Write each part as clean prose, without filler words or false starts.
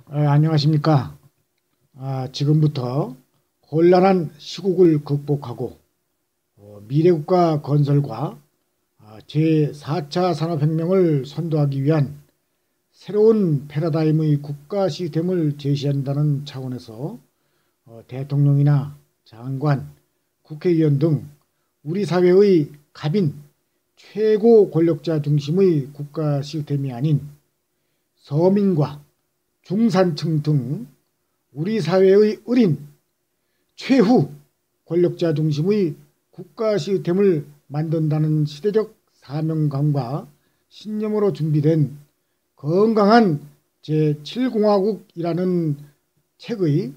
안녕하십니까. 지금부터 곤란한 시국을 극복하고 미래국가 건설과 제4차 산업혁명을 선도하기 위한 새로운 패러다임의 국가 시스템을 제시한다는 차원에서 대통령이나 장관, 국회의원 등 우리 사회의 갑인, 최고 권력자 중심의 국가 시스템이 아닌 서민과 중산층 등 우리 사회의 어린 최후 권력자 중심의 국가 시스템을 만든다는 시대적 사명감과 신념으로 준비된 건강한 제7공화국이라는 책의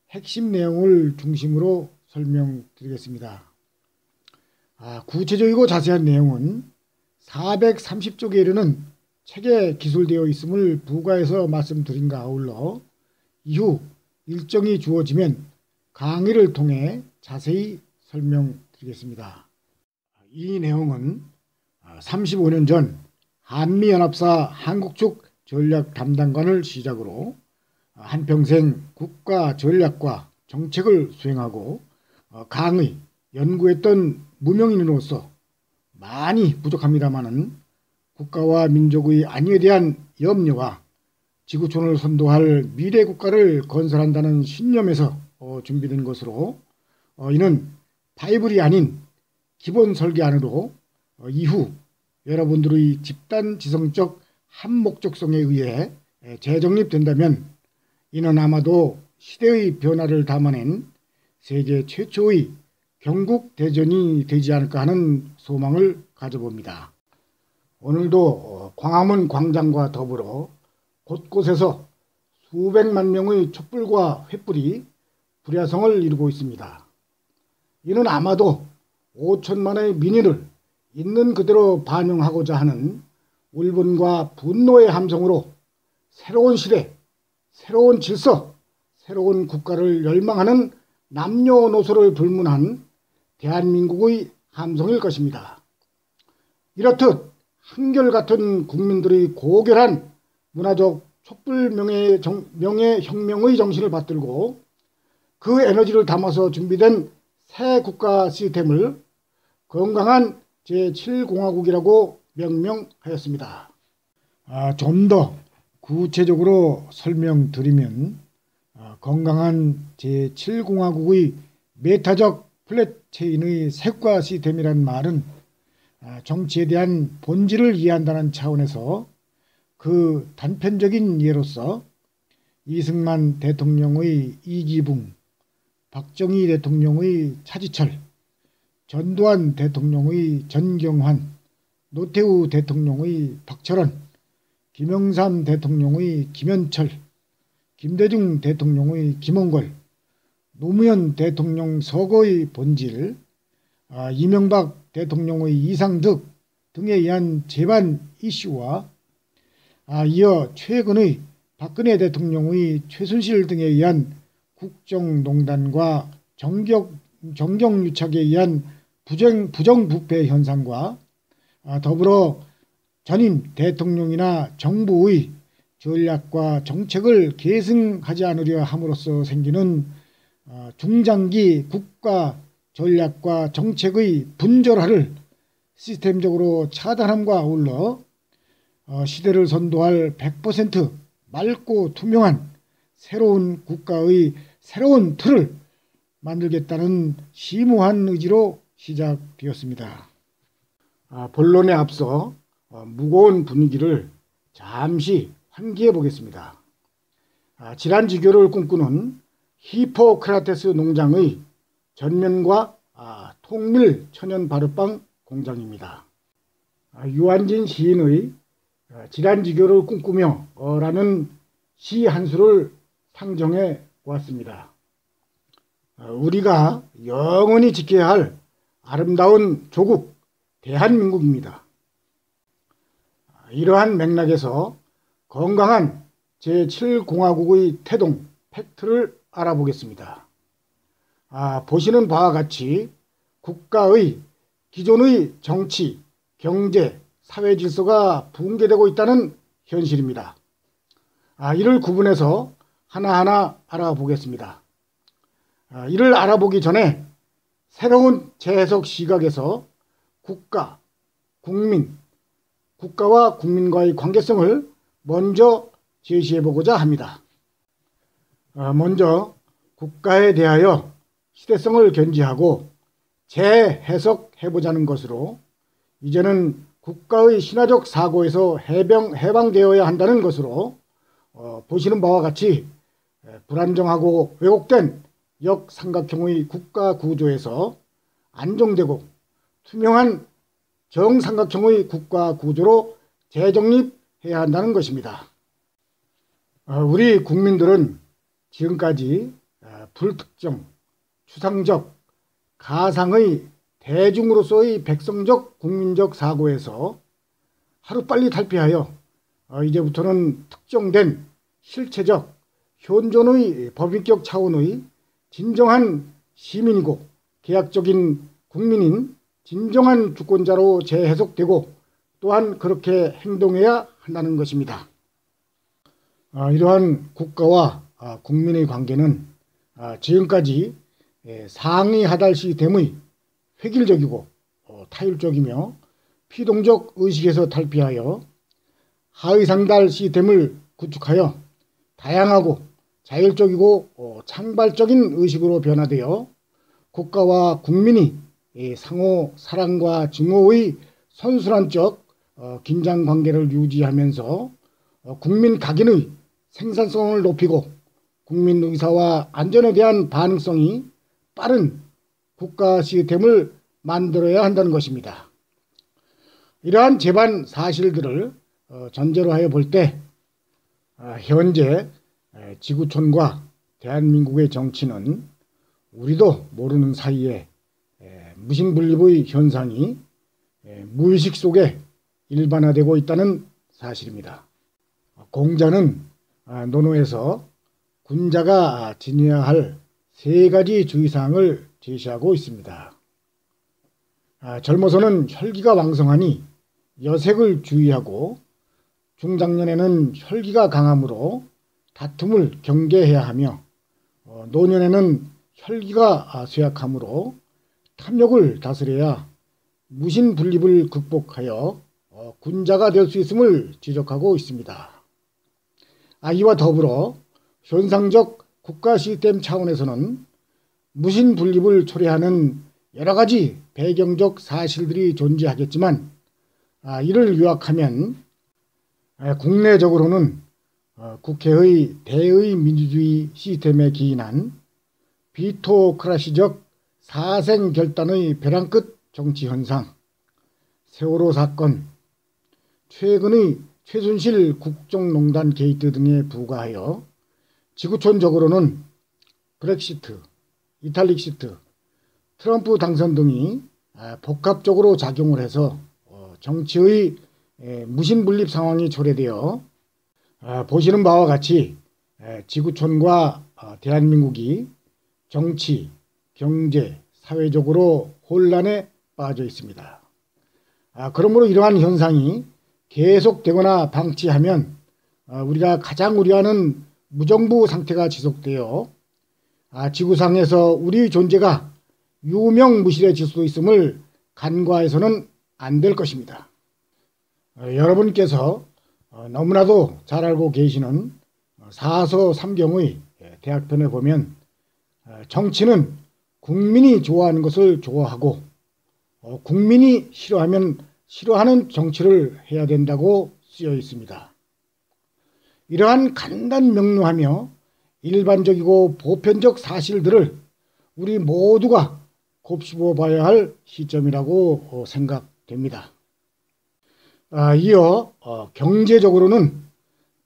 핵심 내용을 중심으로 설명드리겠습니다. 구체적이고 자세한 내용은 430쪽에 이르는 책에 기술되어 있음을 부가해서 말씀드린과 아울러 이후 일정이 주어지면 강의를 통해 자세히 설명드리겠습니다. 이 내용은 35년 전 한미연합사 한국측 전략 담당관을 시작으로 한평생 국가 전략과 정책을 수행하고 강의, 연구했던 무명인으로서 많이 부족합니다마는 국가와 민족의 안위에 대한 염려와 지구촌을 선도할 미래 국가를 건설한다는 신념에서 준비된 것으로 이는 바이블이 아닌 기본 설계안으로 이후 여러분들의 집단 지성적 한목적성에 의해 재정립된다면 이는 아마도 시대의 변화를 담아낸 세계 최초의 경국 대전이 되지 않을까 하는 소망을 가져봅니다. 오늘도 광화문 광장과 더불어 곳곳에서 수백만 명의 촛불과 횃불이 불야성을 이루고 있습니다. 이는 아마도 5천만의 민의를 있는 그대로 반영하고자 하는 울분과 분노의 함성으로 새로운 시대, 새로운 질서, 새로운 국가를 열망하는 남녀노소를 불문한 대한민국의 함성일 것입니다. 이렇듯 한결같은 국민들의 고결한 문화적 촛불 명예혁명의 정신을 받들고 그 에너지를 담아서 준비된 새 국가 시스템을 건강한 제7공화국이라고 명명하였습니다. 좀 더 구체적으로 설명드리면 건강한 제7공화국의 메타적 플랫체인의 새 국가 시스템이란 말은 정치에 대한 본질을 이해한다는 차원에서 그 단편적인 예로서 이승만 대통령의 이기붕, 박정희 대통령의 차지철, 전두환 대통령의 전경환, 노태우 대통령의 박철원, 김영삼 대통령의 김현철, 김대중 대통령의 김원걸, 노무현 대통령 서거의 본질, 이명박 대통령의 이상득 등에 의한 재반 이슈와 이어 최근의 박근혜 대통령의 최순실 등에 의한 국정농단과 정경유착에 의한 부정부패 현상과 더불어 전임 대통령이나 정부의 전략과 정책을 계승하지 않으려 함으로써 생기는 중장기 국가 전략과 정책의 분절화를 시스템적으로 차단함과 아울러 시대를 선도할 100% 맑고 투명한 새로운 국가의 새로운 틀을 만들겠다는 심오한 의지로 시작되었습니다. 본론에 앞서 무거운 분위기를 잠시 환기해 보겠습니다. 질환지교를 꿈꾸는 히포크라테스 농장의 전면과 통밀 천연 발효빵 공장입니다. 유한진 시인의 질환지교를 꿈꾸며 라는 시 한 수를 상정해 보았습니다. 우리가 영원히 지켜야 할 아름다운 조국 대한민국입니다. 이러한 맥락에서 건강한 제7공화국의 태동, 팩트를 알아보겠습니다. 보시는 바와 같이 국가의 기존의 정치, 경제, 사회 질서가 붕괴되고 있다는 현실입니다. 이를 구분해서 하나하나 알아보겠습니다. 이를 알아보기 전에 새로운 재해석 시각에서 국가, 국민, 국가와 국민과의 관계성을 먼저 제시해보고자 합니다. 먼저 국가에 대하여 시대성을 견지하고 재해석해보자는 것으로 이제는 국가의 신화적 사고에서 해방되어야 한다는 것으로 보시는 바와 같이 불안정하고 왜곡된 역삼각형의 국가 구조에서 안정되고 투명한 정삼각형의 국가 구조로 재정립해야 한다는 것입니다. 우리 국민들은 지금까지 불특정, 추상적, 가상의 대중으로서의 백성적 국민적 사고에서 하루빨리 탈피하여 이제부터는 특정된 실체적 현존의 법인격 차원의 진정한 시민이고 계약적인 국민인 진정한 주권자로 재해석되고 또한 그렇게 행동해야 한다는 것입니다. 이러한 국가와 국민의 관계는 지금까지 상위 하달 시스템의 획일적이고 타율적이며 피동적 의식에서 탈피하여 하위 상달 시스템을 구축하여 다양하고 자율적이고 창발적인 의식으로 변화되어 국가와 국민이 상호 사랑과 증오의 선순환적 긴장관계를 유지하면서 국민 각인의 생산성을 높이고 국민 의사와 안전에 대한 반응성이 빠른 국가 시스템을 만들어야 한다는 것입니다. 이러한 제반 사실들을 전제로 하여 볼 때 현재 지구촌과 대한민국의 정치는 우리도 모르는 사이에 무신분립의 현상이 무의식 속에 일반화되고 있다는 사실입니다. 공자는 논어에서 군자가 지녀야 할 세 가지 주의사항을 제시하고 있습니다. 젊어서는 혈기가 왕성하니 여색을 주의하고 중장년에는 혈기가 강하므로 다툼을 경계해야 하며 노년에는 혈기가 쇠약하므로 탐욕을 다스려야 무신분립을 극복하여 군자가 될 수 있음을 지적하고 있습니다. 이와 더불어 현상적 국가 시스템 차원에서는 무신분립을 초래하는 여러 가지 배경적 사실들이 존재하겠지만 이를 요약하면 국내적으로는 국회의 대의 민주주의 시스템에 기인한 비토크라시적 사생결단의 벼랑 끝 정치 현상, 세월호 사건, 최근의 최순실 국정농단 게이트 등에 부과하여 지구촌적으로는 브렉시트, 이탈릭시트, 트럼프 당선 등이 복합적으로 작용을 해서 정치의 무신분립 상황이 초래되어 보시는 바와 같이 지구촌과 대한민국이 정치, 경제, 사회적으로 혼란에 빠져 있습니다. 그러므로 이러한 현상이 계속되거나 방치하면 우리가 가장 우려하는 무정부 상태가 지속되어 지구상에서 우리 존재가 유명무실해질 수도 있음을 간과해서는 안 될 것입니다. 여러분께서 너무나도 잘 알고 계시는 사서 삼경의 대학편에 보면 정치는 국민이 좋아하는 것을 좋아하고 국민이 싫어하면 싫어하는 정치를 해야 된다고 쓰여 있습니다. 이러한 간단명료하며 일반적이고 보편적 사실들을 우리 모두가 곱씹어 봐야 할 시점이라고 생각됩니다. 이어 경제적으로는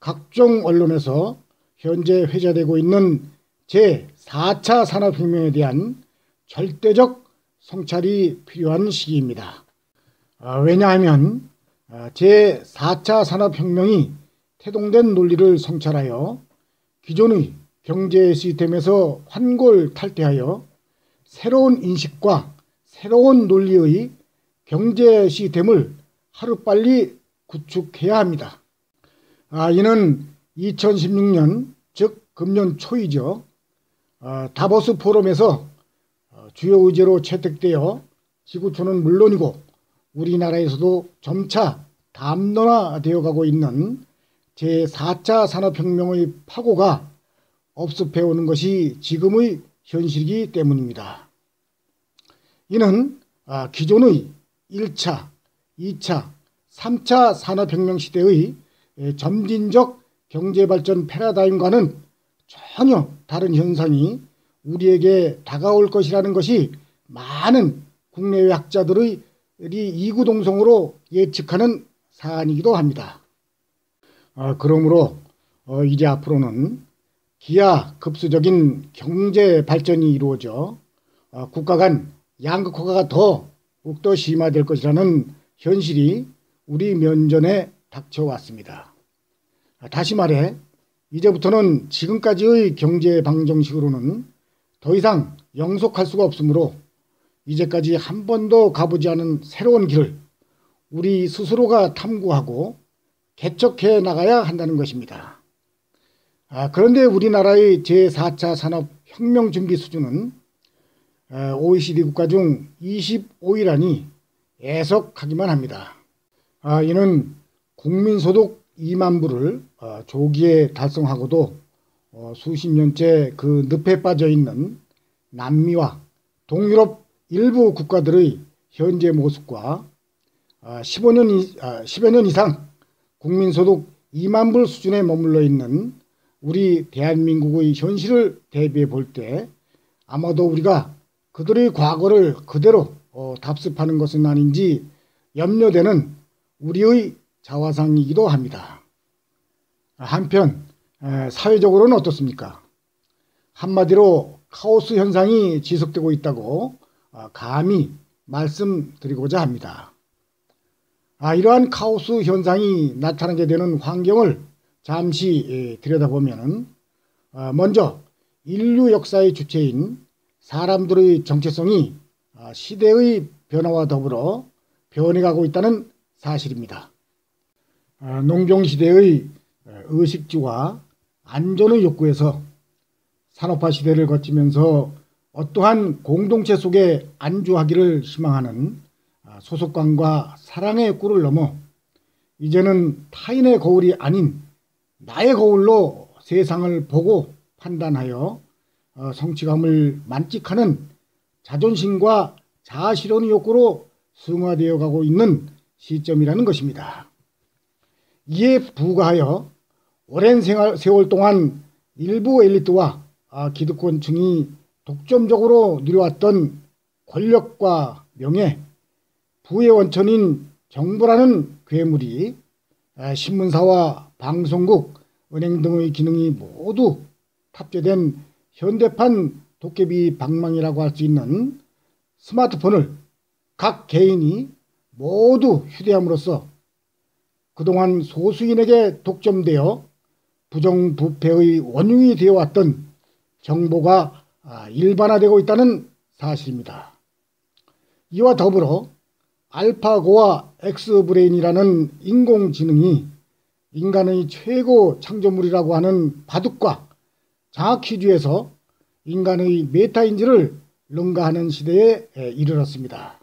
각종 언론에서 현재 회자되고 있는 제4차 산업혁명에 대한 절대적 성찰이 필요한 시기입니다. 왜냐하면 제4차 산업혁명이 태동된 논리를 성찰하여 기존의 경제 시스템에서 환골탈태하여 새로운 인식과 새로운 논리의 경제 시스템을 하루빨리 구축해야 합니다. 이는 2016년 즉 금년 초이죠. 다보스 포럼에서 주요 의제로 채택되어 지구촌은 물론이고 우리나라에서도 점차 담론화되어 가고 있는 제4차 산업혁명의 파고가 업습해오는 것이 지금의 현실이기 때문입니다. 이는 기존의 1차, 2차, 3차 산업혁명 시대의 점진적 경제발전 패러다임과는 전혀 다른 현상이 우리에게 다가올 것이라는 것이 많은 국내외 학자들의 이구동성으로 예측하는 사안이기도 합니다. 그러므로 이제 앞으로는 기하급수적인 경제 발전이 이루어져 국가 간 양극화가 더욱더 심화될 것이라는 현실이 우리 면전에 닥쳐왔습니다. 다시 말해 이제부터는 지금까지의 경제 방정식으로는 더 이상 영속할 수가 없으므로 이제까지 한 번도 가보지 않은 새로운 길을 우리 스스로가 탐구하고 개척해 나가야 한다는 것입니다. 그런데 우리나라의 제4차 산업혁명 준비 수준은 OECD 국가 중 25위라니 애석하기만 합니다. 이는 국민소득 2만 불을 조기에 달성하고도 수십 년째 그 늪에 빠져 있는 남미와 동유럽 일부 국가들의 현재 모습과 10여 년 이상 국민소득 2만 불 수준에 머물러 있는 우리 대한민국의 현실을 대비해 볼 때 아마도 우리가 그들의 과거를 그대로 답습하는 것은 아닌지 염려되는 우리의 자화상이기도 합니다. 한편 사회적으로는 어떻습니까? 한마디로 카오스 현상이 지속되고 있다고 감히 말씀드리고자 합니다. 이러한 카오스 현상이 나타나게 되는 환경을 잠시 들여다보면 먼저 인류 역사의 주체인 사람들의 정체성이 시대의 변화와 더불어 변해가고 있다는 사실입니다. 농경시대의 의식주와 안전의 욕구에서 산업화 시대를 거치면서 어떠한 공동체 속에 안주하기를 희망하는 소속감과 사랑의 꿀을 넘어 이제는 타인의 거울이 아닌 나의 거울로 세상을 보고 판단하여 성취감을 만끽하는 자존심과 자아실현의 욕구로 승화되어 가고 있는 시점이라는 것입니다. 이에 부가하여 오랜 세월 동안 일부 엘리트와 기득권층이 독점적으로 누려왔던 권력과 명예, 부의 원천인 정부라는 괴물이 신문사와 방송국, 은행 등의 기능이 모두 탑재된 현대판 도깨비 방망이라고 할 수 있는 스마트폰을 각 개인이 모두 휴대함으로써 그동안 소수인에게 독점되어 부정부패의 원흉이 되어왔던 정보가 일반화되고 있다는 사실입니다. 이와 더불어 알파고와 엑스브레인이라는 인공지능이 인간의 최고 창조물이라고 하는 바둑과 장학퀴즈에서 인간의 메타인지를 능가하는 시대에 이르렀습니다.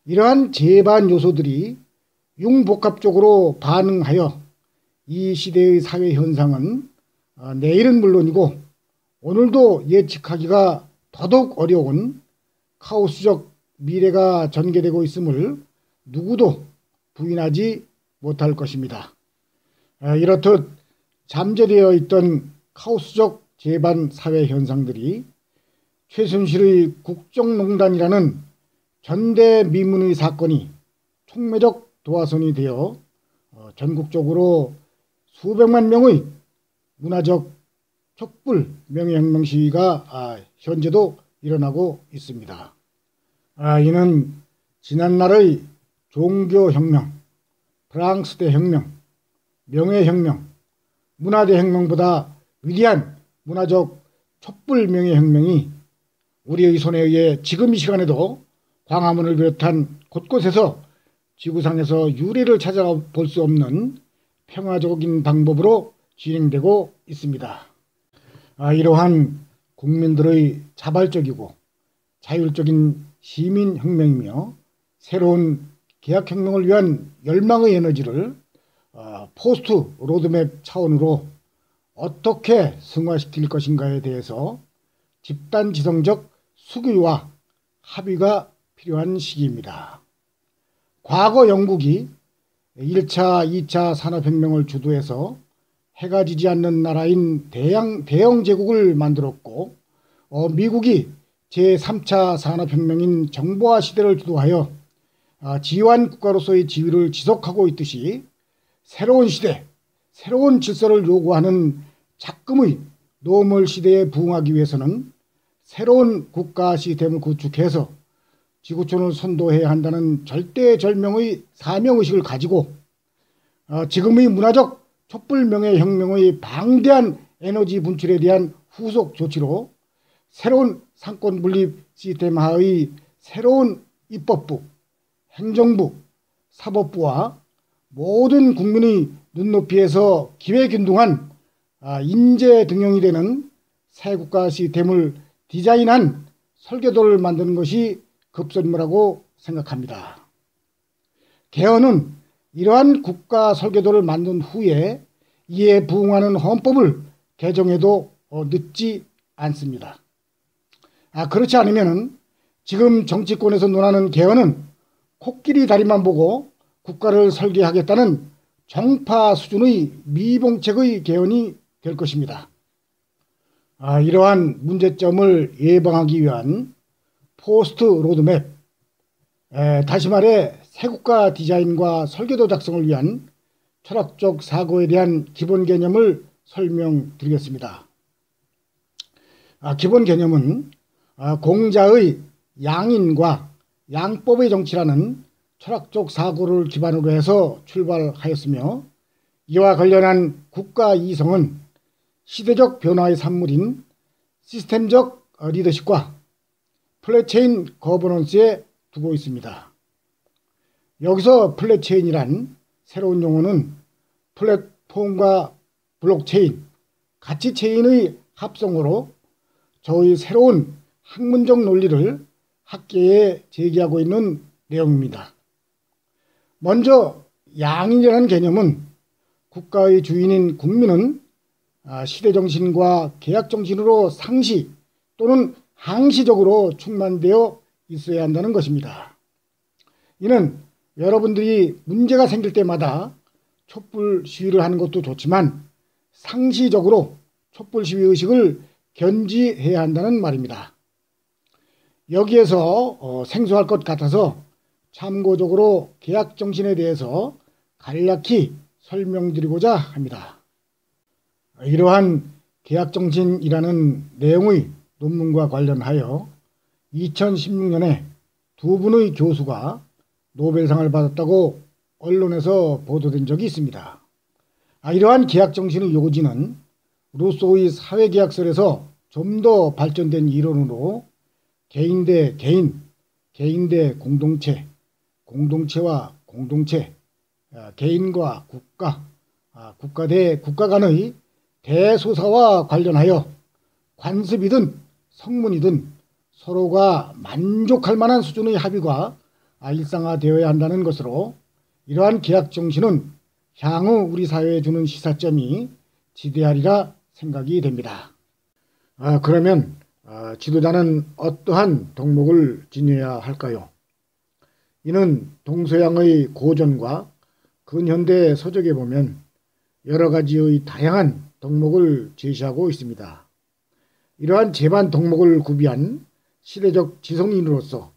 이러한 재반 요소들이 융복합적으로 반응하여 이 시대의 사회 현상은 내일은 물론이고 오늘도 예측하기가 더더욱 어려운 카오스적 미래가 전개되고 있음을 누구도 부인하지 못할 것입니다. 이렇듯 잠재되어 있던 카오스적 재반 사회 현상들이 최순실의 국정농단이라는 전대미문의 사건이 촉매적 도화선이 되어 전국적으로 수백만 명의 문화적 촛불 명예혁명 시위가 현재도 일어나고 있습니다. 이는 지난날의 종교혁명, 프랑스대 혁명, 명예혁명, 문화대혁명보다 위대한 문화적 촛불 명예혁명이 우리의 손에 의해 지금 이 시간에도 광화문을 비롯한 곳곳에서 지구상에서 유례를 찾아볼 수 없는 평화적인 방법으로 진행되고 있습니다. 이러한 국민들의 자발적이고 자율적인 시민혁명이며 새로운 계약혁명을 위한 열망의 에너지를 포스트 로드맵 차원으로 어떻게 승화시킬 것인가에 대해서 집단지성적 수교와 합의가 필요한 시기입니다. 과거 영국이 1차, 2차 산업혁명을 주도해서 해가 지지 않는 나라인 대영 제국을 만들었고 미국이 제3차 산업혁명인 정보화 시대를 주도하여 지휘한 국가로서의 지위를 지속하고 있듯이 새로운 시대, 새로운 질서를 요구하는 작금의 노멀 시대에 부응하기 위해서는 새로운 국가 시스템을 구축해서 지구촌을 선도해야 한다는 절대절명의 사명의식을 가지고 지금의 문화적 촛불명예혁명의 방대한 에너지 분출에 대한 후속 조치로 새로운 상권 분립 시스템 하의 새로운 입법부, 행정부, 사법부와 모든 국민의 눈높이에서 기회균등한 인재 등용이 되는 새 국가 시스템을 디자인한 설계도를 만드는 것이 급선무라고 생각합니다. 개헌은 이러한 국가 설계도를 만든 후에 이에 부응하는 헌법을 개정해도 늦지 않습니다. 그렇지 않으면 지금 정치권에서 논하는 개헌은 코끼리 다리만 보고 국가를 설계하겠다는 정파 수준의 미봉책의 개헌이 될 것입니다. 이러한 문제점을 예방하기 위한 포스트 로드맵, 다시 말해 새국가 디자인과 설계도 작성을 위한 철학적 사고에 대한 기본 개념을 설명드리겠습니다. 기본 개념은 공자의 양인과 양법의 정치라는 철학적 사고를 기반으로 해서 출발하였으며 이와 관련한 국가 이성은 시대적 변화의 산물인 시스템적 리더십과 플랫체인 거버넌스에 두고 있습니다. 여기서 플랫체인이란 새로운 용어는 플랫폼과 블록체인, 가치체인의 합성어로 저의 새로운 학문적 논리를 학계에 제기하고 있는 내용입니다. 먼저 양인이라는 개념은 국가의 주인인 국민은 시대정신과 계약정신으로 상시 또는 항시적으로 충만되어 있어야 한다는 것입니다. 이는 여러분들이 문제가 생길 때마다 촛불 시위를 하는 것도 좋지만 상시적으로 촛불 시위 의식을 견지해야 한다는 말입니다. 여기에서 생소할 것 같아서 참고적으로 계약정신에 대해서 간략히 설명드리고자 합니다. 이러한 계약정신이라는 내용의 논문과 관련하여 2016년에 두 분의 교수가 노벨상을 받았다고 언론에서 보도된 적이 있습니다. 이러한 계약정신의 요지는 루소의 사회계약설에서 좀 더 발전된 이론으로 개인 대 개인, 개인 대 공동체, 공동체와 공동체, 개인과 국가, 국가 대 국가 간의 대소사와 관련하여 관습이든 성문이든 서로가 만족할 만한 수준의 합의가 일상화되어야 한다는 것으로 이러한 계약 정신은 향후 우리 사회에 주는 시사점이 지대하리라 생각이 됩니다. 그러면 지도자는 어떠한 덕목을 지녀야 할까요? 이는 동서양의 고전과 근현대 서적에 보면 여러 가지의 다양한 덕목을 제시하고 있습니다. 이러한 제반 덕목을 구비한 시대적 지성인으로서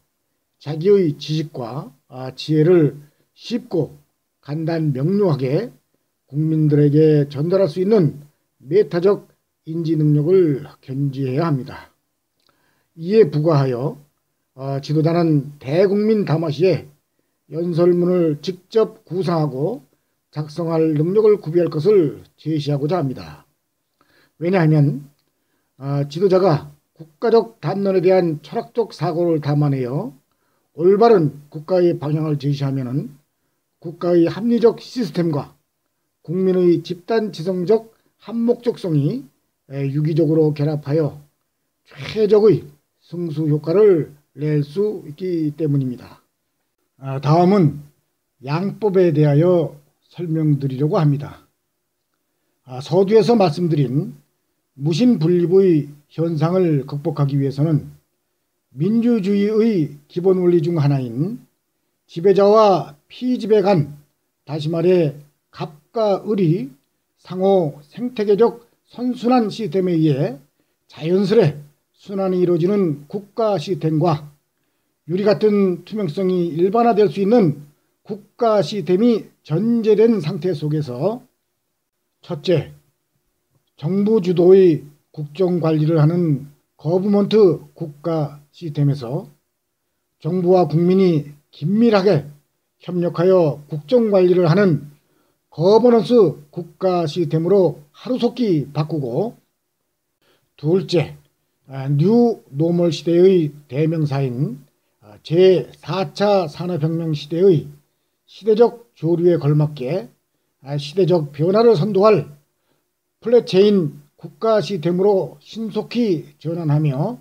자기의 지식과 지혜를 쉽고 간단 명료하게 국민들에게 전달할 수 있는 메타적 인지 능력을 견지해야 합니다. 이에 부과하여 지도자는 대국민 담화 시에 연설문을 직접 구상하고 작성할 능력을 구비할 것을 제시하고자 합니다. 왜냐하면 지도자가 국가적 담론에 대한 철학적 사고를 담아내어 올바른 국가의 방향을 제시하면 국가의 합리적 시스템과 국민의 집단 지성적 한목적성이 유기적으로 결합하여 최적의 승수 효과를 낼 수 있기 때문입니다. 다음은 양법에 대하여 설명드리려고 합니다. 서두에서 말씀드린 무신분립의 현상을 극복하기 위해서는 민주주의의 기본 원리 중 하나인 지배자와 피지배 간, 다시 말해 갑과 을이 상호 생태계적 선순환 시스템에 의해 자연스레 순환이 이루어지는 국가 시스템과 유리 같은 투명성이 일반화될 수 있는 국가 시스템이 전제된 상태 속에서 첫째, 정부 주도의 국정관리를 하는 거버먼트 국가 시스템에서 정부와 국민이 긴밀하게 협력하여 국정관리를 하는 거버넌스 국가 시스템으로 하루속히 바꾸고, 둘째, 뉴 노멀 시대의 대명사인 제4차 산업혁명 시대의 시대적 조류에 걸맞게 시대적 변화를 선도할 플랫체인 국가 시스템으로 신속히 전환하며,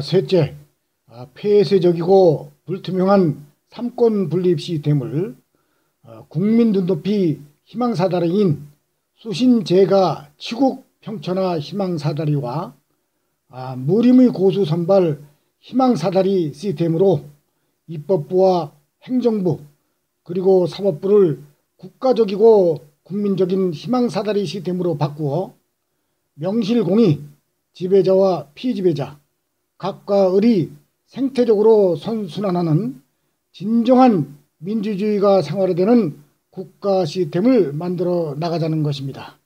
셋째, 폐쇄적이고 불투명한 삼권 분립 시스템을 국민 눈높이 희망사다리인 수신제가 치국 평천하 희망사다리와 무림의 고수 선발 희망사다리 시스템으로 입법부와 행정부 그리고 사법부를 국가적이고 국민적인 희망사다리 시스템으로 바꾸어 명실공히 지배자와 피지배자, 갑과 을이 생태적으로 선순환하는 진정한 민주주의가 생활화되는 국가 시스템을 만들어 나가자는 것입니다.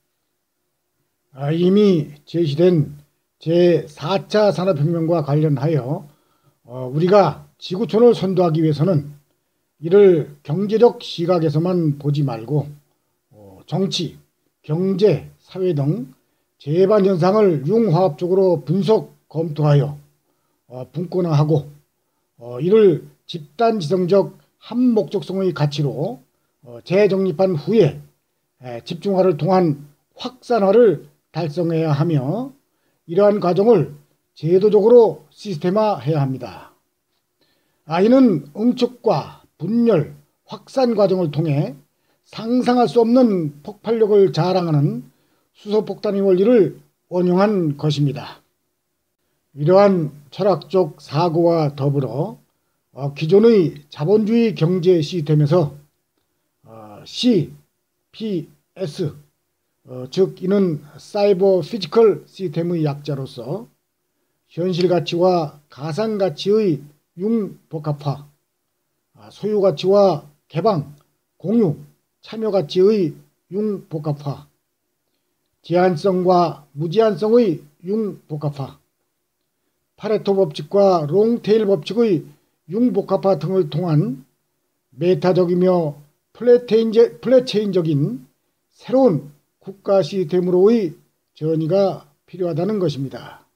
이미 제시된 제4차 산업혁명과 관련하여 우리가 지구촌을 선도하기 위해서는 이를 경제적 시각에서만 보지 말고 정치, 경제, 사회 등 재반 현상을 융화합적으로 분석, 검토하여 분권화하고 이를 집단지성적 한목적성의 가치로 재정립한 후에 집중화를 통한 확산화를 달성해야 하며, 이러한 과정을 제도적으로 시스템화해야 합니다. 이는 응축과 분열, 확산 과정을 통해 상상할 수 없는 폭발력을 자랑하는 수소폭탄의 원리를 원용한 것입니다. 이러한 철학적 사고와 더불어 기존의 자본주의 경제 시스템에서 CPS, 즉 이는 사이버 피지컬 시스템의 약자로서 현실가치와 가상가치의 융복합화, 소유가치와 개방, 공유, 참여가치의 융복합화, 제한성과 무제한성의 융복합화, 파레토 법칙과 롱테일 법칙의 융복합화 등을 통한 메타적이며 플랫체인적인 새로운 국가 시스템으로의 전이가 필요하다는 것입니다.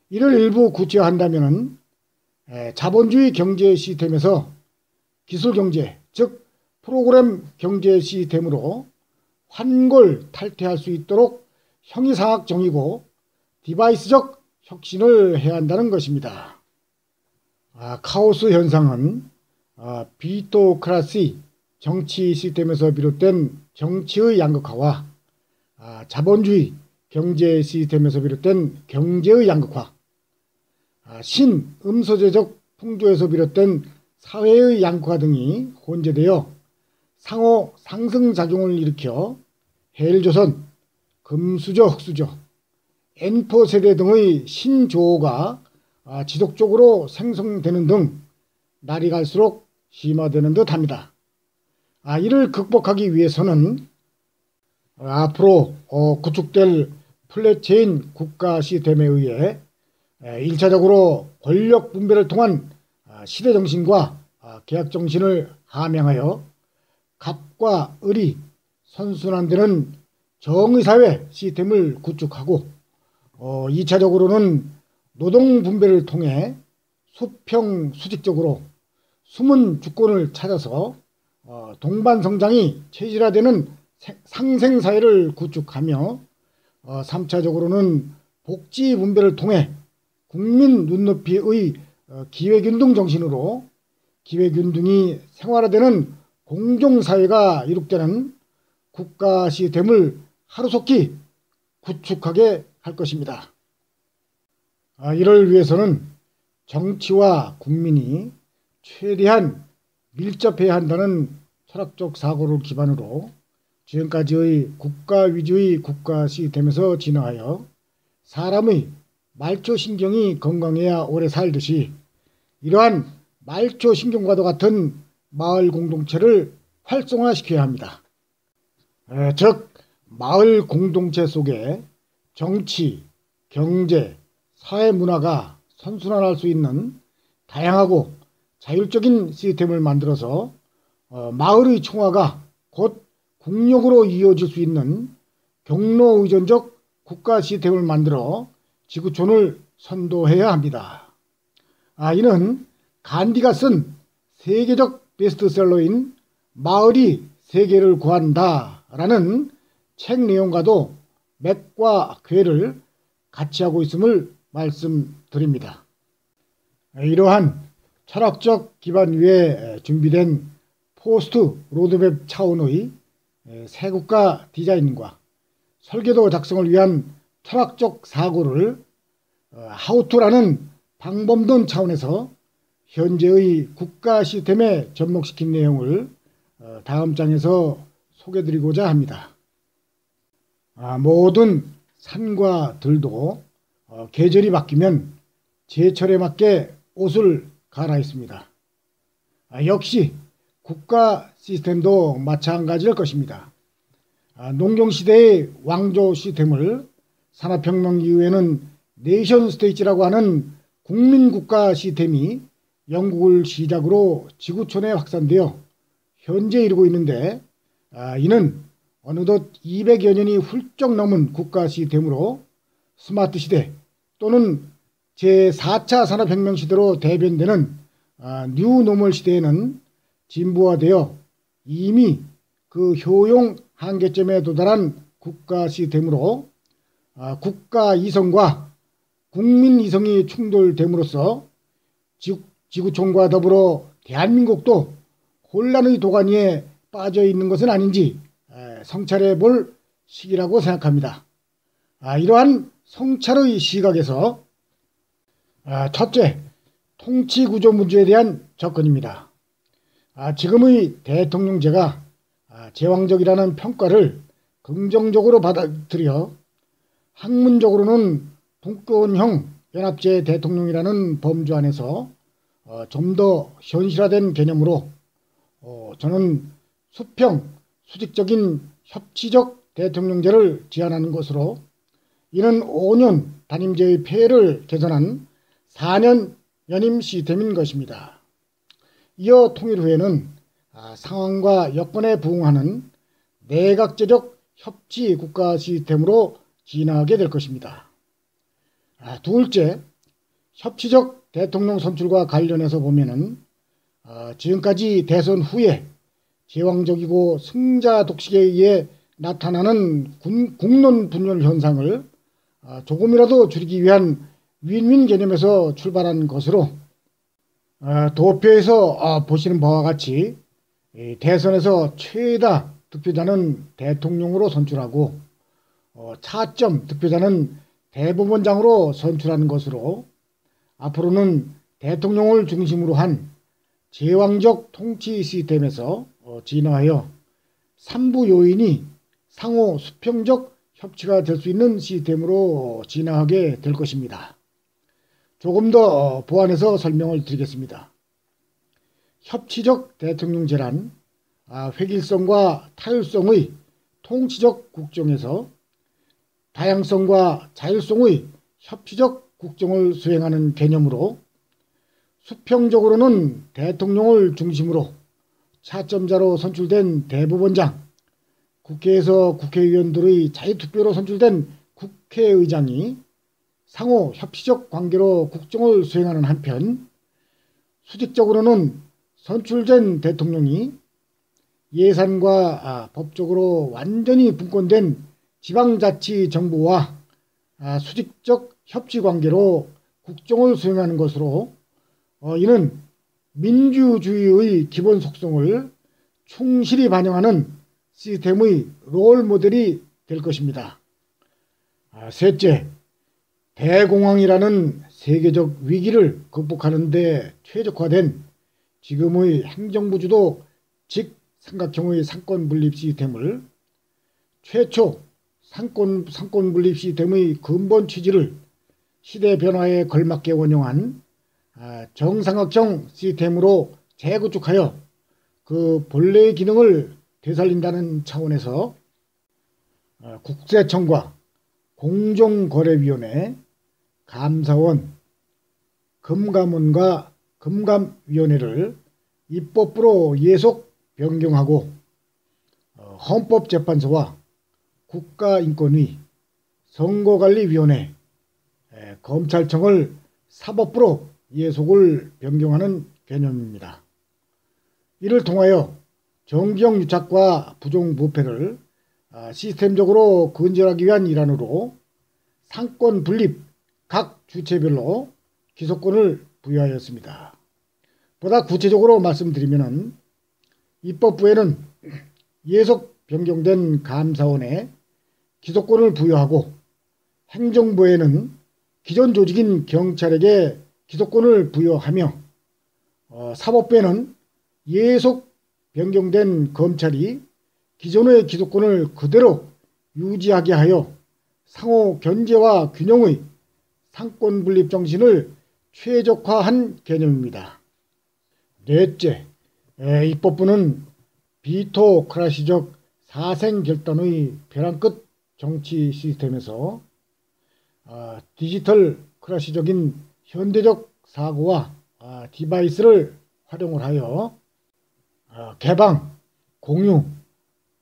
이를 일부 구체화한다면 자본주의 경제 시스템에서 기술경제, 즉 프로그램 경제 시스템으로 환골 탈퇴할 수 있도록 형이상학 정의고 디바이스적 혁신을 해야 한다는 것입니다. 카오스 현상은 비토크라시 정치 시스템에서 비롯된 정치의 양극화와 자본주의 경제 시스템에서 비롯된 경제의 양극화, 신음소재적 풍조에서 비롯된 사회의 양극화 등이 혼재되어 상호 상승작용을 일으켜 헬조선, 금수저, 흑수저, N4 세대 등의 신조어가 지속적으로 생성되는 등 날이 갈수록 심화되는 듯합니다. 이를 극복하기 위해서는 앞으로 구축될 플랫체인 국가 시스템에 의해 1차적으로 권력 분배를 통한 시대정신과 계약정신을 함양하여 갑과 을이 선순환되는 정의사회 시스템을 구축하고 2차적으로는 노동분배를 통해 수평수직적으로 숨은 주권을 찾아서 동반성장이 체질화되는 상생사회를 구축하며 3차적으로는 복지 분배를 통해 국민 눈높이의 기회균등 정신으로 기회균등이 생활화되는 공정사회가 이룩되는 국가 시스템을 하루속히 구축하게 할 것입니다. 이를 위해서는 정치와 국민이 최대한 밀접해야 한다는 철학적 사고를 기반으로 지금까지의 국가 위주의 국가 시스템에서 진화하여 사람의 말초신경이 건강해야 오래 살듯이 이러한 말초신경과도 같은 마을 공동체를 활성화시켜야 합니다. 즉 마을 공동체 속에 정치, 경제, 사회 문화가 선순환할 수 있는 다양하고 자율적인 시스템을 만들어서 마을의 총화가 곧 국력으로 이어질 수 있는 경로의존적 국가 시스템을 만들어 지구촌을 선도해야 합니다. 이는 간디가 쓴 세계적 베스트셀러인 마을이 세계를 구한다 라는 책 내용과도 맥과 궤를 같이 하고 있음을 말씀드립니다. 이러한 철학적 기반 위에 준비된 포스트 로드맵 차원의 새 국가 디자인과 설계도 작성을 위한 철학적 사고를 하우투라는 방법론 차원에서 현재의 국가 시스템에 접목시킨 내용을 다음 장에서 소개드리고자 합니다. 모든 산과 들도 계절이 바뀌면 제철에 맞게 옷을 갈아입습니다. 역시 국가 시스템도 마찬가지일 것입니다. 농경시대의 왕조 시스템을 산업혁명 이후에는 네이션 스테이트라고 하는 국민국가 시스템이 영국을 시작으로 지구촌에 확산되어 현재 이르고 있는데 이는 어느덧 200여 년이 훌쩍 넘은 국가 시스템으로 스마트 시대 또는 제4차 산업혁명 시대로 대변되는 뉴노멀 시대에는 진보화되어 이미 그 효용 한계점에 도달한 국가 시스템으로 국가 이성과 국민 이성이 충돌됨으로써 지구촌과 더불어 대한민국도 혼란의 도가니에 빠져 있는 것은 아닌지 성찰해 볼 시기라고 생각합니다. 이러한 성찰의 시각에서 첫째, 통치구조 문제에 대한 접근입니다. 지금의 대통령제가 제왕적이라는 평가를 긍정적으로 받아들여 학문적으로는 분권형 연합제 대통령이라는 범주 안에서 좀 더 현실화된 개념으로 저는 수평, 수직적인 협치적 대통령제를 제안하는 것으로 이는 5년 단임제의 폐해를 개선한 4년 연임 시스템인 것입니다. 이어 통일 후에는 상황과 여건에 부응하는 내각제적 협치 국가 시스템으로 진화하게 될 것입니다. 둘째, 협치적 대통령 선출과 관련해서 보면은 지금까지 대선 후에 제왕적이고 승자 독식에 의해 나타나는 국론 분열 현상을 조금이라도 줄이기 위한 윈윈 개념에서 출발한 것으로 도표에서 보시는 바와 같이 대선에서 최다 득표자는 대통령으로 선출하고 차점 득표자는 대법원장으로 선출하는 것으로 앞으로는 대통령을 중심으로 한 제왕적 통치 시스템에서 진화하여 3부 요인이 상호 수평적 협치가 될 수 있는 시스템으로 진화하게 될 것입니다. 조금 더 보완해서 설명을 드리겠습니다. 협치적 대통령제란 획일성과 타율성의 통치적 국정에서 다양성과 자율성의 협치적 국정을 수행하는 개념으로 수평적으로는 대통령을 중심으로 차점자로 선출된 대법원장, 국회에서 국회의원들의 자유투표로 선출된 국회의장이 상호 협치적 관계로 국정을 수행하는 한편 수직적으로는 선출된 대통령이 예산과 법적으로 완전히 분권된 지방자치정부와 수직적 협치관계로 국정을 수행하는 것으로 이는 민주주의의 기본 속성을 충실히 반영하는 시스템의 롤모델이 될 것입니다. 셋째, 대공황이라는 세계적 위기를 극복하는 데 최적화된 지금의 행정부 주도 직삼각형의 상권 분립 시스템을 최초 상권 분립 시스템의 근본 취지를 시대 변화에 걸맞게 원용한 정삼각형 시스템으로 재구축하여 그 본래의 기능을 되살린다는 차원에서 국세청과 공정거래위원회, 감사원, 금감원과 금감위원회를 입법부로 예속 변경하고 헌법재판소와 국가인권위, 선거관리위원회, 검찰청을 사법부로 예속을 변경하는 개념입니다. 이를 통하여 정경 유착과 부정부패를 시스템적으로 근절하기 위한 일환으로 상권 분립 각 주체별로 기소권을 부여하였습니다. 보다 구체적으로 말씀드리면 입법부에는 예속 변경된 감사원에 기소권을 부여하고 행정부에는 기존 조직인 경찰에게 기소권을 부여하며 사법부에는 예속 변경된 검찰이 기존의 기소권을 그대로 유지하게 하여 상호 견제와 균형의 상권 분립 정신을 최적화한 개념입니다. 넷째, 입법부는 비토크라시적 사생결단의 벼랑 끝 정치 시스템에서 디지털 크라시적인 현대적 사고와 디바이스를 활용을 하여 개방, 공유,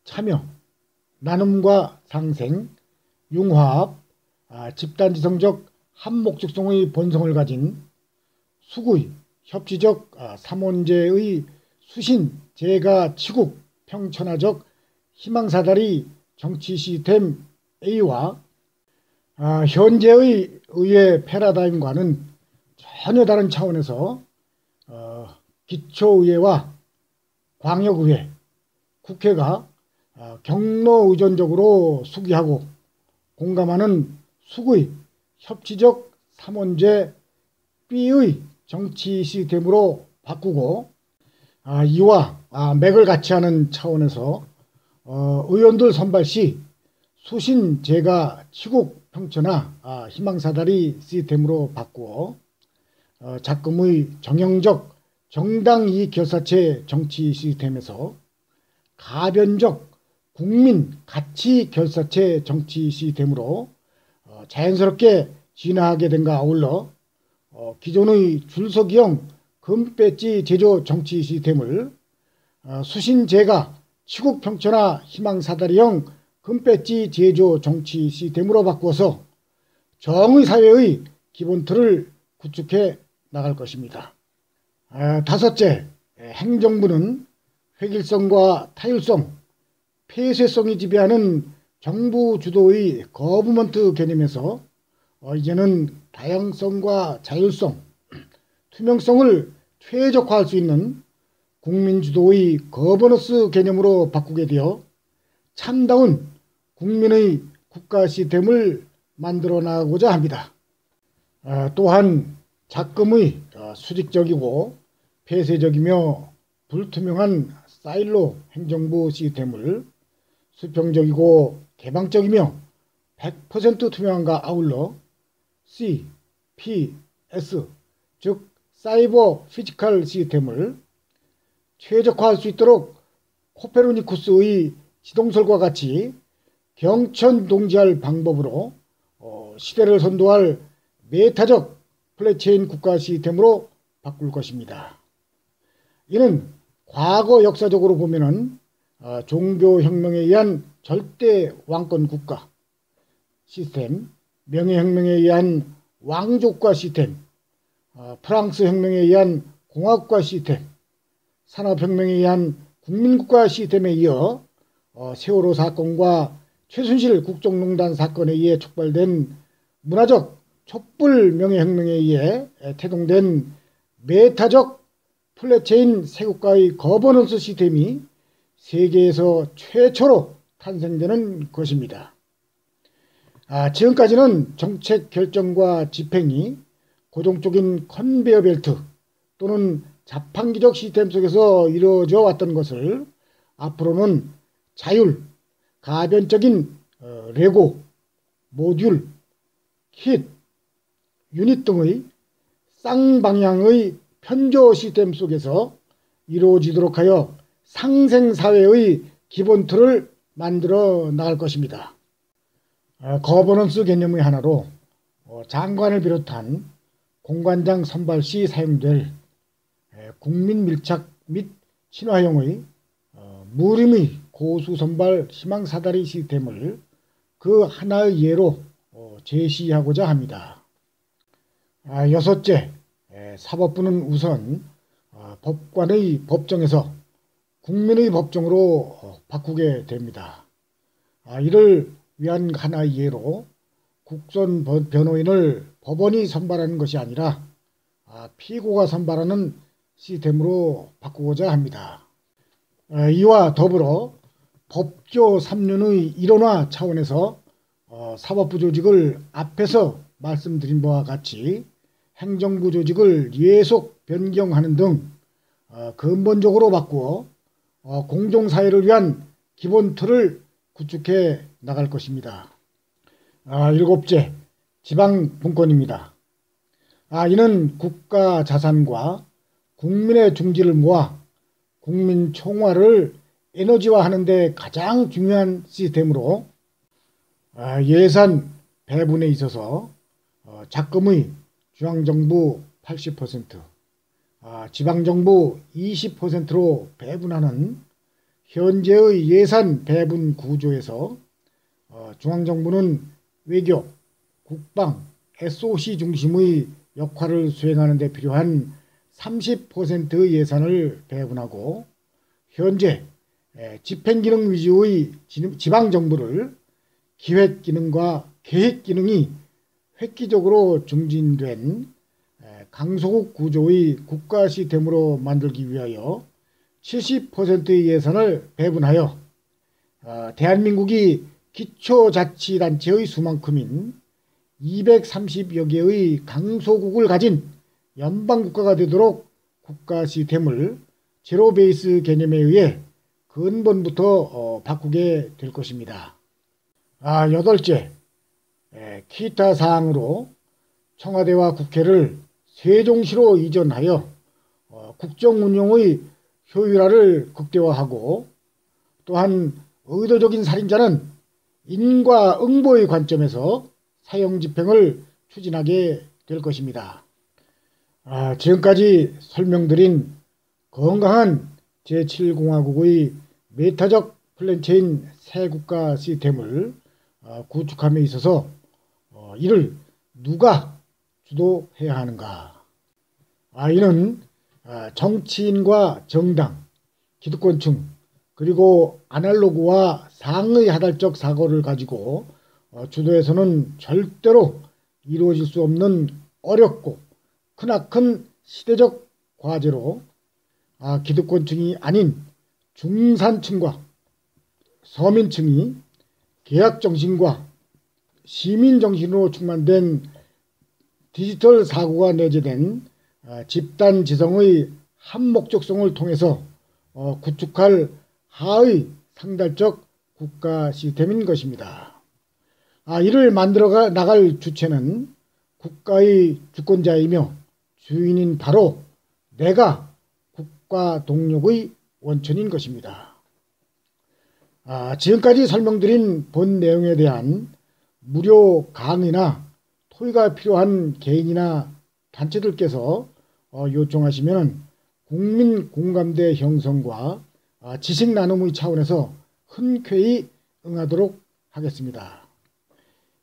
참여, 나눔과 상생, 융화합, 집단지성적 한목적성의 본성을 가진 수구의 협치적 삼원제의 수신, 제가, 치국, 평천하적 희망사다리 정치 시스템 A와 현재의 의회 패러다임과는 전혀 다른 차원에서 기초의회와 광역의회, 국회가 경로 의존적으로 수기하고 공감하는 수구의 협치적 삼원제 B의 정치 시스템으로 바꾸고 이와 맥을 같이 하는 차원에서 의원들 선발 시 수신, 제가, 치국, 평천하, 희망사다리 시스템으로 바꾸어 작금의 정형적 정당이익결사체 정치 시스템에서 가변적 국민 가치결사체 정치 시스템으로 자연스럽게 진화하게 된과 아울러 기존의 줄서기형 금배지 제조 정치 시스템을 수신제가 치국평천하 희망사다리형 금배지 제조 정치 시스템으로 바꾸어서 정의사회의 기본틀을 구축해 나갈 것입니다. 다섯째, 행정부는 획일성과 타율성, 폐쇄성이 지배하는 정부 주도의 거버먼트 개념에서 이제는 다양성과 자율성, 투명성을 최적화할 수 있는 국민 주도의 거버넌스 개념으로 바꾸게 되어 참다운 국민의 국가 시스템을 만들어 나가고자 합니다. 또한 작금의 수직적이고 폐쇄적이며 불투명한 사일로 행정부 시스템을 수평적이고 개방적이며 100% 투명함과 아울러 C, P, S, 즉 사이버 피지컬 시스템을 최적화할 수 있도록 코페르니쿠스의 지동설과 같이 경천동지할 방법으로 시대를 선도할 메타적 플랫체인 국가 시스템으로 바꿀 것입니다. 이는 과거 역사적으로 보면은 종교혁명에 의한 절대 왕권 국가 시스템, 명예혁명에 의한 왕족과 시스템, 프랑스 혁명에 의한 공화국가 시스템, 산업혁명에 의한 국민국가 시스템에 이어 세월호 사건과 최순실 국정농단 사건에 의해 촉발된 문화적 촛불 명예혁명에 의해 태동된 메타적 플랫체인 세국가의 거버넌스 시스템이 세계에서 최초로 탄생되는 것입니다. 지금까지는 정책 결정과 집행이 고정적인 컨베이어 벨트 또는 자판기적 시스템 속에서 이루어져 왔던 것을 앞으로는 자율, 가변적인 레고, 모듈, 킷, 유닛 등의 쌍방향의 편조 시스템 속에서 이루어지도록 하여 상생사회의 기본 틀을 만들어 나갈 것입니다. 거버넌스 개념의 하나로 장관을 비롯한 공관장 선발 시 사용될 국민 밀착 및 친화형의 무림의 고수 선발 희망 사다리 시스템을 그 하나의 예로 제시하고자 합니다. 여섯째, 사법부는 우선 법관의 법정에서 국민의 법정으로 바꾸게 됩니다. 이를 위한 하나의 예로 국선 변호인을 법원이 선발하는 것이 아니라 피고가 선발하는 시스템으로 바꾸고자 합니다. 이와 더불어 법조 3륜의 일원화 차원에서 사법부 조직을 앞에서 말씀드린 바와 같이 행정부 조직을 예속 변경하는 등 근본적으로 바꾸어 공정사회를 위한 기본 틀을 구축해 나갈 것입니다. 일곱째, 지방분권입니다. 이는 국가 자산과 국민의 중지를 모아 국민 총화를 에너지화하는 데 가장 중요한 시스템으로 예산 배분에 있어서 작금의 중앙정부 80%, 지방정부 20%로 배분하는 현재의 예산 배분 구조에서 중앙정부는 외교, 국방, SOC 중심의 역할을 수행하는 데 필요한 30%의 예산을 배분하고 현재 집행기능 위주의 지방정부를 기획기능과 계획기능이 획기적으로 중진된 강소국 구조의 국가 시스템으로 만들기 위하여 70%의 예산을 배분하여 대한민국이 기초자치단체의 수만큼인 230여 개의 강소국을 가진 연방국가가 되도록 국가 시스템을 제로 베이스 개념에 의해 근본부터 바꾸게 될 것입니다. 여덟째, 기타 사항으로 청와대와 국회를 세종시로 이전하여 국정운영의 효율화를 극대화하고 또한 의도적인 살인자는 인과응보의 관점에서 사형집행을 추진하게 될 것입니다. 지금까지 설명드린 건강한 제7공화국의 메타적 플랜체인 새 국가 시스템을 구축함에 있어서 이를 누가 주도해야 하는가? 이는 정치인과 정당, 기득권층, 그리고 아날로그와 상의 하달적 사고를 가지고 주도해서는 절대로 이루어질 수 없는 어렵고 크나큰 시대적 과제로 기득권층이 아닌 중산층과 서민층이 계약정신과 시민정신으로 충만된 디지털 사고가 내재된 집단지성의 한목적성을 통해서 구축할 하의 상달적 국가 시스템인 것입니다. 이를 만들어 나갈 주체는 국가의 주권자이며 주인인 바로 내가 국가 동력의 원천인 것입니다. 지금까지 설명드린 본 내용에 대한 무료 강의나 토의가 필요한 개인이나 단체들께서 요청하시면 국민 공감대 형성과 지식 나눔의 차원에서 흔쾌히 응하도록 하겠습니다.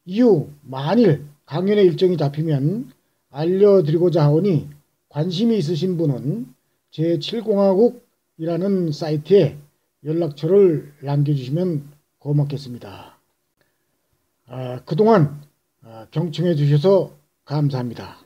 이후 만일 강연의 일정이 잡히면 알려드리고자 하오니 관심이 있으신 분은 제7공화국이라는 사이트에 연락처를 남겨주시면 고맙겠습니다. 그동안 경청해 주셔서 감사합니다.